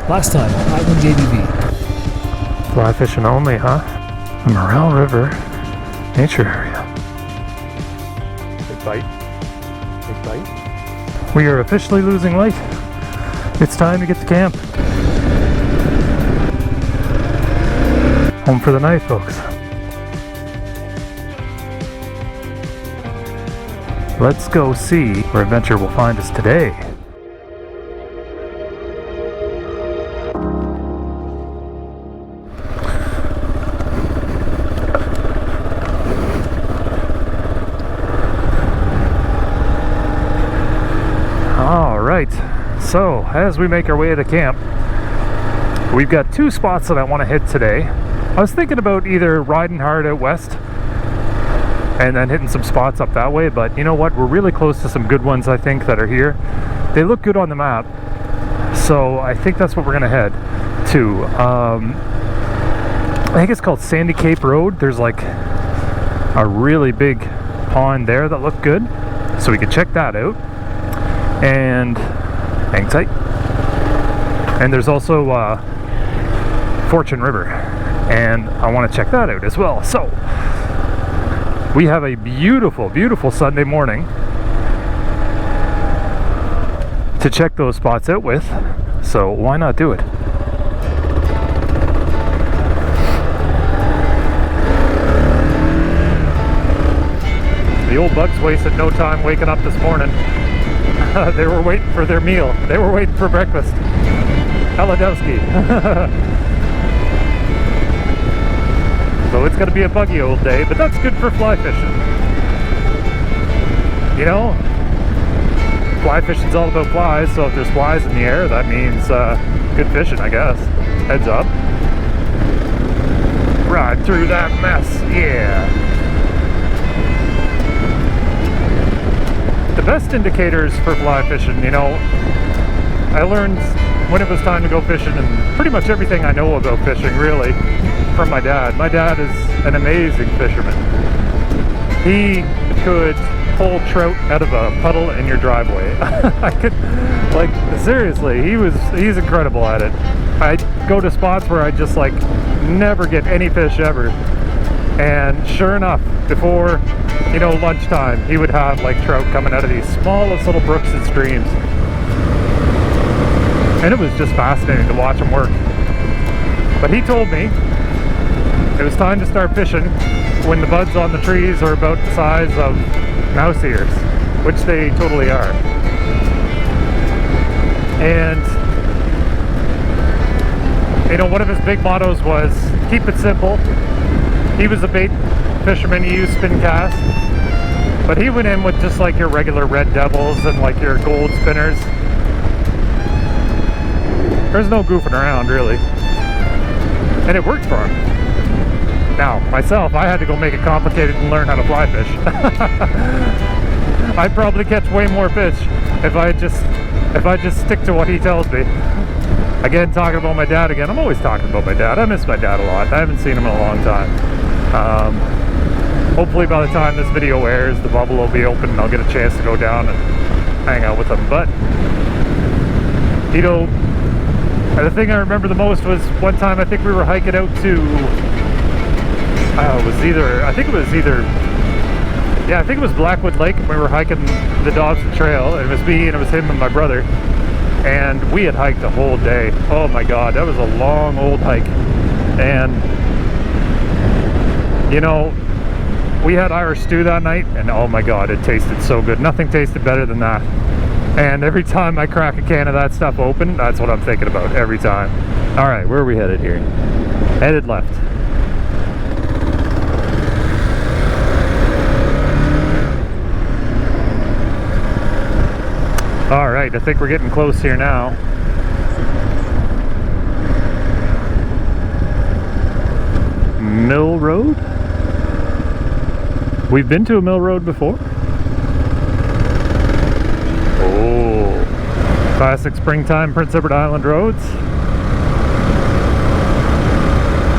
Last time on Island ADV. Fly fishing only, huh? The Morel River Nature Area. Big bite. Big bite. We are officially losing light. It's time to get to camp. Home for the night, folks. Let's go see where adventure will find us today. Alright, so as we make our way to camp, we've got two spots that I want to hit today. I was thinking about either riding hard out west and then hitting some spots up that way, but you know what, we're really close to some good ones I think that are here. They look good on the map, so I think that's what we're gonna head to. I think it's called Sandy Cape Road. There's like a really big pond there that looked good, so we could check that out. And hang tight. And there's also Fortune River, and I want to check that out as well. So we have a beautiful, beautiful Sunday morning to check those spots out with, so why not do it? The old bugs wasted no time waking up this morning. They were waiting for their meal. They were waiting for breakfast. Heladowski. So it's going to be a buggy old day, but that's good for fly fishing. You know, fly fishing's all about flies, so if there's flies in the air, that means good fishing, I guess. Heads up. Ride through that mess, yeah. The best indicators for fly fishing, you know, I learned when it was time to go fishing, and pretty much everything I know about fishing, really, from my dad. My dad is an amazing fisherman. He could pull trout out of a puddle in your driveway. I could, like, seriously, he's incredible at it. I'd go to spots where I just, like, never get any fish ever. And sure enough, before, you know, lunchtime, he would have like trout coming out of these smallest little brooks and streams. And it was just fascinating to watch him work. But he told me it was time to start fishing when the buds on the trees are about the size of mouse ears, which they totally are. And, you know, one of his big mottos was, keep it simple. He was a bait fisherman, he used spin cast, but he went in with just like your regular red devils and like your gold spinners. There's no goofing around, really. And it worked for him. Now, myself, I had to go make it complicated and learn how to fly fish. I'd probably catch way more fish if I just stick to what he tells me. Again, talking about my dad again. I'm always talking about my dad. I miss my dad a lot. I haven't seen him in a long time. Hopefully by the time this video airs, the bubble will be open and I'll get a chance to go down and hang out with him. But, you know, the thing I remember the most was one time I think we were hiking out to, I think it was Blackwood Lake, and we were hiking the Dobson Trail, and it was me and it was him and my brother. And we had hiked the whole day. Oh my god, that was a long old hike. And you know, we had Irish stew that night, and oh my god, it tasted so good. Nothing tasted better than that. And every time I crack a can of that stuff open, that's what I'm thinking about every time. Alright, where are we headed here? Headed left. Alright, I think we're getting close here now. Mill Road? We've been to a mill road before. Oh, classic springtime Prince Edward Island roads.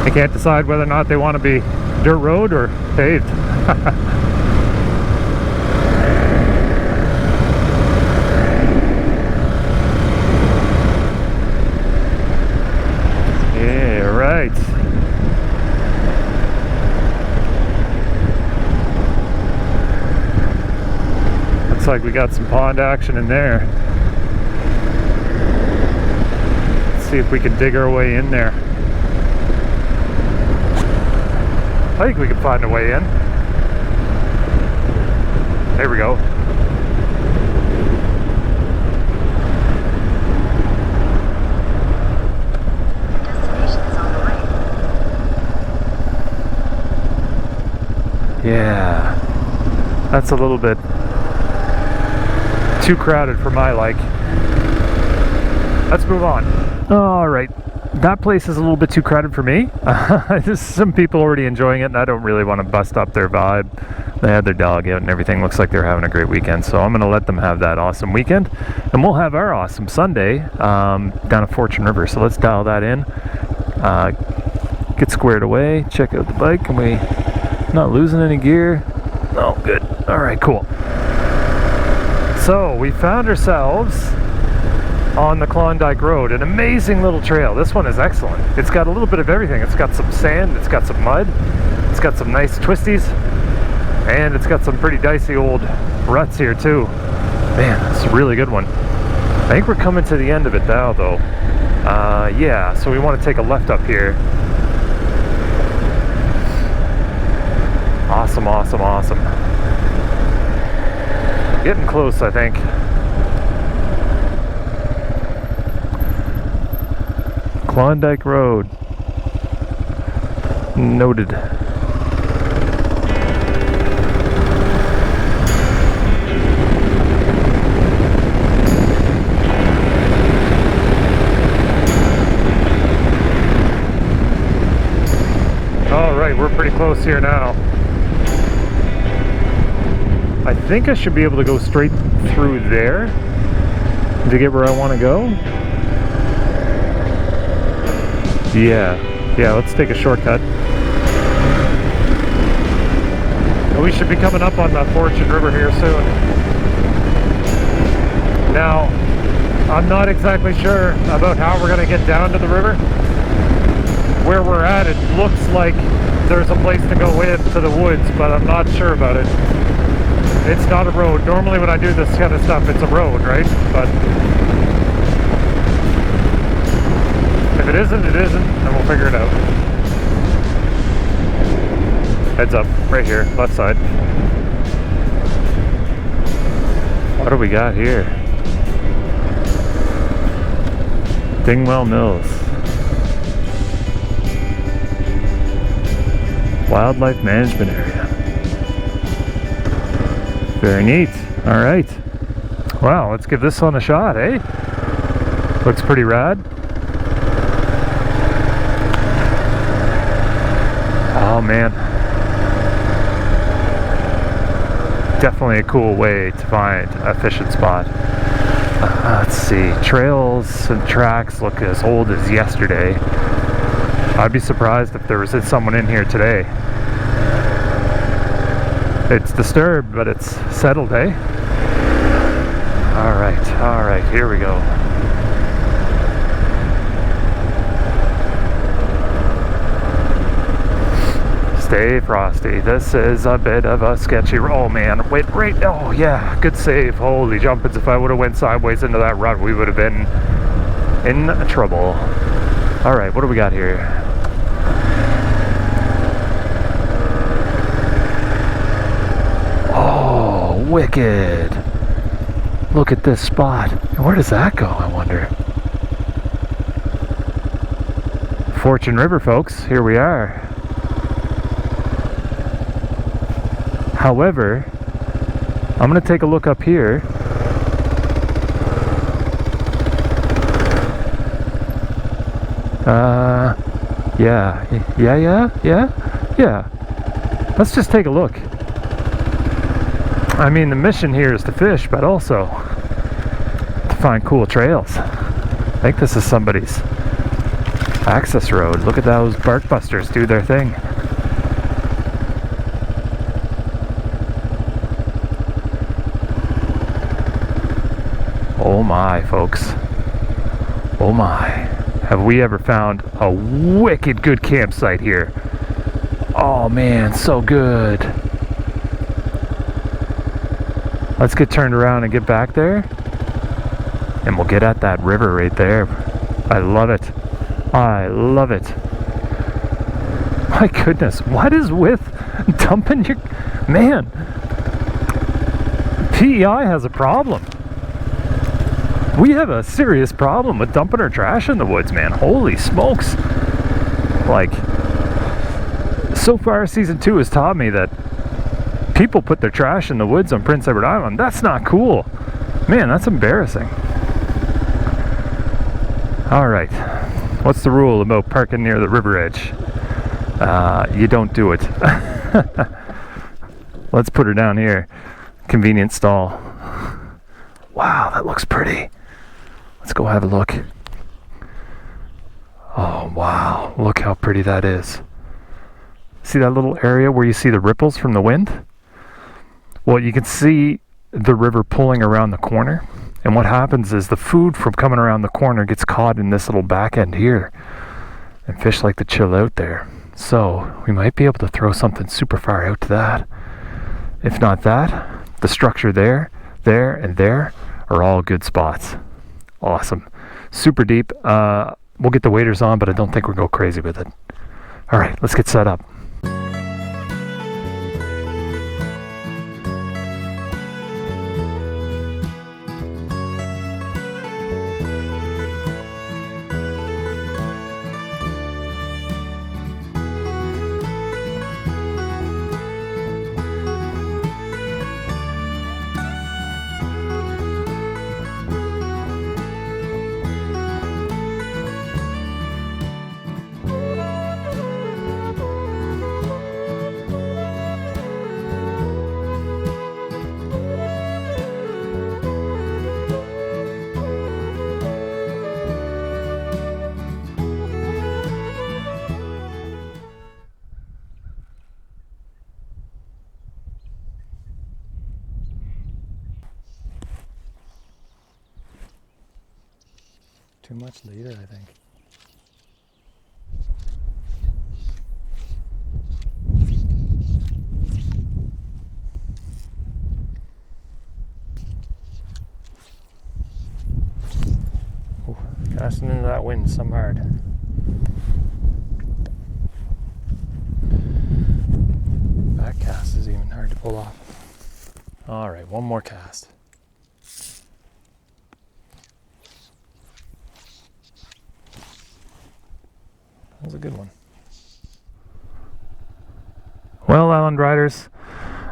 They can't decide whether or not they want to be dirt road or paved. right. Looks like we got some pond action in there. Let's see if we can dig our way in there. I think we can find a way in. There we go. Yeah, that's a little bit too crowded for my like. Let's move on. All right, that place is a little bit too crowded for me. There's some people already enjoying it, and I don't really want to bust up their vibe. They had their dog out and everything. Looks like they're having a great weekend, so I'm going to let them have that awesome weekend, and we'll have our awesome Sunday down at Fortune River. So let's dial that in, get squared away, check out the bike, and we not losing any gear. Oh, good. All right, cool. So we found ourselves on the Klondike Road, an amazing little trail. This one is excellent. It's got a little bit of everything. It's got some sand, it's got some mud, it's got some nice twisties, and it's got some pretty dicey old ruts here too. Man, it's a really good one. I think we're coming to the end of it now though. Yeah, so we want to take a left up here. Awesome, awesome, awesome. Getting close, I think. Klondike Road. Noted. All right, we're pretty close here now. I think I should be able to go straight through there to get where I want to go. Yeah, let's take a shortcut. We should be coming up on the Fortune River here soon. Now, I'm not exactly sure about how we're going to get down to the river. Where we're at, it looks like there's a place to go into the woods, but I'm not sure about it. It's not a road. Normally when I do this kind of stuff, it's a road, right? But if it isn't, it isn't, and we'll figure it out. Heads up, right here, left side. What do we got here? Dingwell Mills. Wildlife Management Area. Very neat. All right. Wow, let's give this one a shot, eh? Looks pretty rad. Oh man. Definitely a cool way to find a fishing spot. Let's see. Trails and tracks look as old as yesterday. I'd be surprised if there was someone in here today. It's disturbed, but it's settled, eh? All right, here we go. Stay frosty. This is a bit of a sketchy. Oh man, wait, right. Oh yeah, good save. Holy jumpins! If I would have went sideways into that rut, we would have been in trouble. All right, what do we got here? Wicked. Look at this spot. Where does that go, I wonder? Fortune River, folks. Here we are. However, I'm going to take a look up here. Yeah. Let's just take a look. I mean, the mission here is to fish, but also to find cool trails. I think this is somebody's access road. Look at those bark busters do their thing. Oh my, folks. Oh my. have we ever found a wicked good campsite here. Oh man, so good. Let's get turned around and get back there, and we'll get at that river right there. I love it. I love it. My goodness, what is with dumping your... Man, PEI has a problem. We have a serious problem with dumping our trash in the woods, man. Holy smokes. Like, so far season 2 has taught me that people put their trash in the woods on Prince Edward Island. That's not cool. Man, that's embarrassing. Alright, what's the rule about parking near the river edge? You don't do it. Let's put her down here. Convenient stall. Wow, that looks pretty. Let's go have a look. Oh wow, look how pretty that is. See that little area where you see the ripples from the wind? Well, you can see the river pulling around the corner, and what happens is the food from coming around the corner gets caught in this little back end here, and fish like to chill out there. So we might be able to throw something super far out to that. If not that, the structure there, and there are all good spots. Awesome. Super deep. We'll get the waders on, but I don't think we'll go crazy with it. All right, let's get set up. Too much later, I think. Oh, casting into that wind some hard. Back cast is even hard to pull off. All right, one more cast. That was a good one. Well, Island Riders,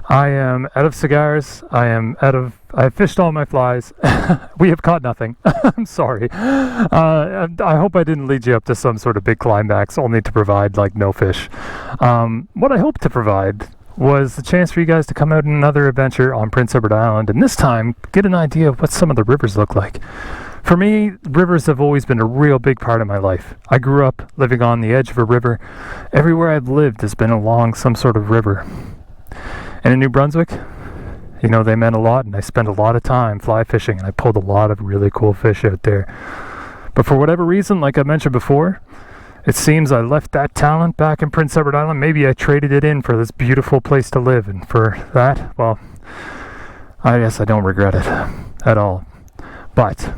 I am out of cigars. I've fished all my flies. We have caught nothing. I'm sorry. I hope I didn't lead you up to some sort of big climax only to provide like no fish. What I hope to provide was the chance for you guys to come out on another adventure on Prince Edward Island, and this time get an idea of what some of the rivers look like. For me, rivers have always been a real big part of my life. I grew up living on the edge of a river. Everywhere I've lived has been along some sort of river. And in New Brunswick, you know, they meant a lot, and I spent a lot of time fly fishing, and I pulled a lot of really cool fish out there. But for whatever reason, like I mentioned before, it seems I left that talent back in Prince Edward Island. Maybe I traded it in for this beautiful place to live, and for that, well, I guess I don't regret it at all. But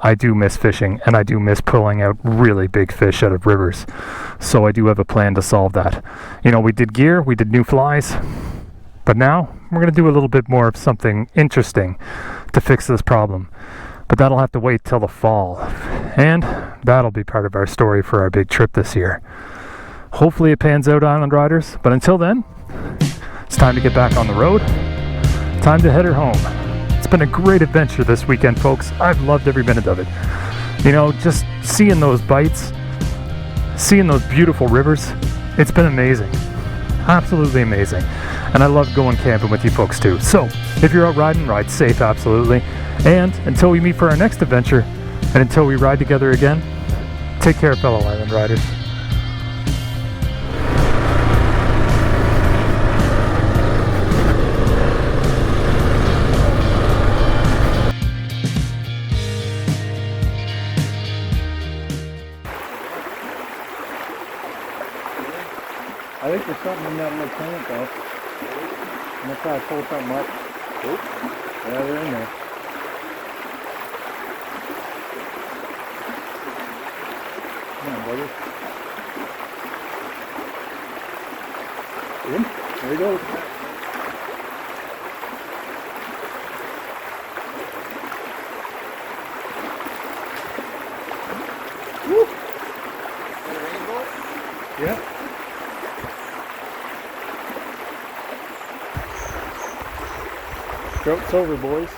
I do miss fishing, and I do miss pulling out really big fish out of rivers. So I do have a plan to solve that. You know, we did gear, we did new flies, but now we're going to do a little bit more of something interesting to fix this problem. But that'll have to wait till the fall, and that'll be part of our story for our big trip this year. Hopefully it pans out, Island Riders, but until then, it's time to get back on the road. Time to head her home. It's been a great adventure this weekend, folks. I've loved every minute of it. You know, just seeing those bites, seeing those beautiful rivers, it's been amazing. Absolutely amazing. And I love going camping with you folks too. So, if you're out riding, ride safe, absolutely. And until we meet for our next adventure, and until we ride together again, take care, fellow Island Riders. I think there's something in that little plant though. I'm gonna try to pull something up. Oh, Yeah, they're in there. Come on, buddy. In. There he goes. Woo! the rainbow? Yeah. Throat's over, boys.